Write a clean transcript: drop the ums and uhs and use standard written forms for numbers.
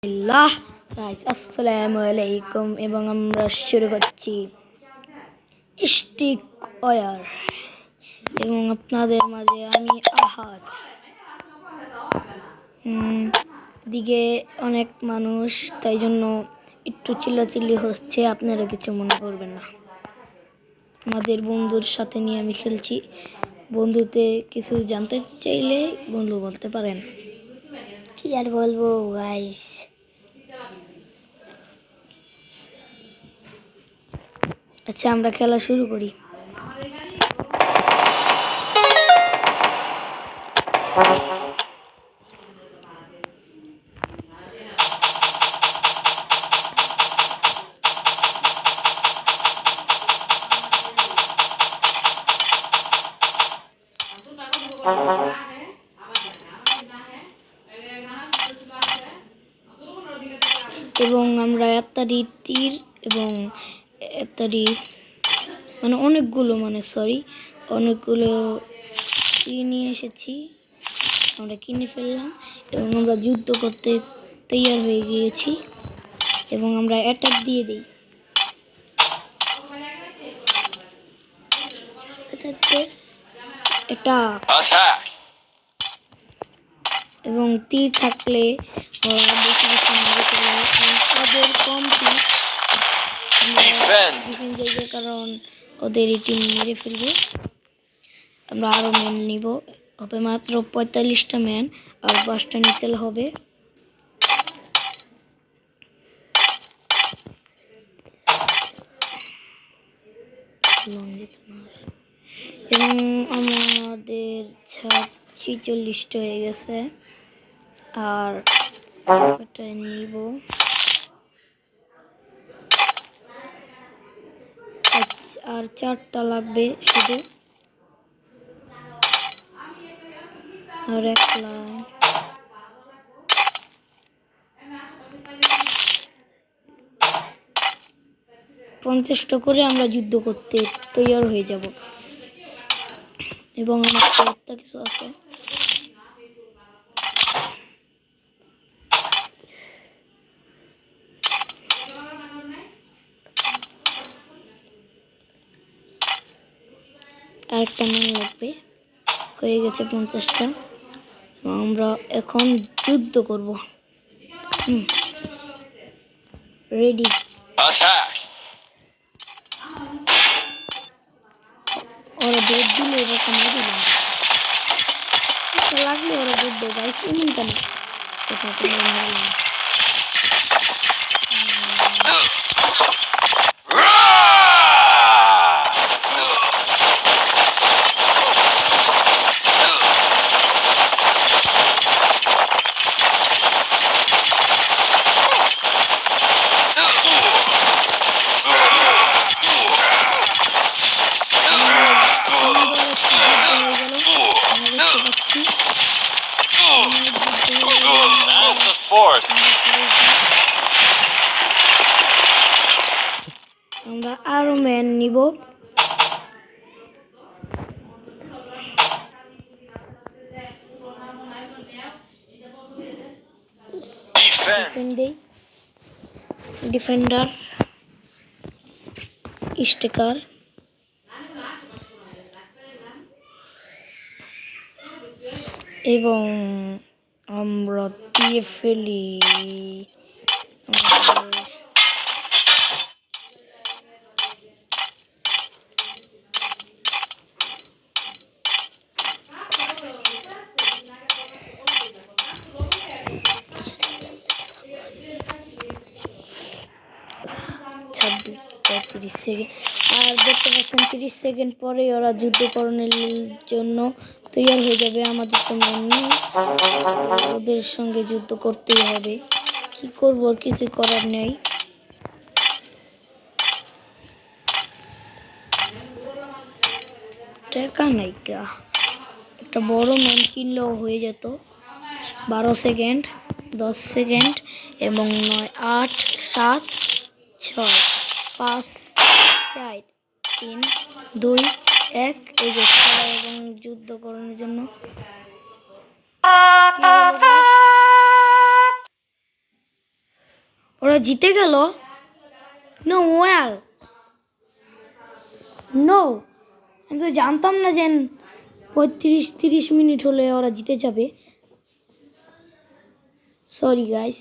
আল্লাহ guys আসসালামু আলাইকুম এবং আমরা শুরু করছি স্টিক ওয়ার এবং আপনাদের মাঝে আমি আহাদ দিকে অনেক মানুষ তাই জন্য একটু চিল্লাচিল্লি হচ্ছে, আপনারা কিছু মনে করবেন না। আমাদের বন্ধুর সাথে নিয়ে আমি খেলছি। বন্ধুতে কিছু জানতে চাইলে বন্ধু বলতে পারেন। কি আর বলবো গাইস, আচ্ছা আমরা খেলা শুরু করি। এবং আমরা এত্তারি তীর এবং এত্তারি অনেকগুলো তীর নিয়ে এসেছি, আমরা কিনে ফেললাম এবং আমরা যুদ্ধ করতে তৈয়ার হয়ে গিয়েছি এবং আমরা অ্যাটাক দিয়ে দিই। এটা এবং তীর থাকলে ওরা বেশি বেশি মারে ফেলে, ওদের কম তীর ডিফেন্স, কারণ ওদের টিম মেরে ফেলবে। আমরা আরও ম্যান নিব, হবে মাত্র 45টা ম্যান, আর 5টা নিতে হবে। এবং আমাদের 46টা হয়ে গেছে, আর এটা নিব। আর 4টা লাগবে শুধু, আর 1 লাইন। 50টা করে আমরা যুদ্ধ করতে তৈয়ার হয়ে যাব এবং আমার একটা কিছু আছে। আরেকটা ম্যান লাগবে, হয়ে গেছে 50টা। আমরা এখন যুদ্ধ করব। রেডি, ওরা দৌড় দিলে এরকম দিলাম লাগলে ওরা দৌড় দেয় গাইস, এমন কেন আমরা আরো ম্যান নিব। ডিফেন্ডার স্টিকার এবং আমরা দিয়ে ফেলি আর দেখতে পাচ্ছেন 30 সেকেন্ড পরে ওরা যুদ্ধকরণের জন্য তৈয়ার হয়ে যাবে। আমাদের তো নেই, ওদের সঙ্গে যুদ্ধ করতেই হবে, কি করবো, কিছু করার নেই। টাকা নাই, একটা বড় ম্যান কিনলেও হয়ে যেত। 12 সেকেন্ড, 10 সেকেন্ড এবং 9, 8, 7, 6, 5, 4, 3, 2, 1 এই যে খেলা এবং যুদ্ধ করার জন্য। ওরা জিতে গেল। নো ওয়ার, নো, আমি তো জানতাম না যে 35-30 মিনিট হলে ওরা জিতে যাবে। Sorry guys.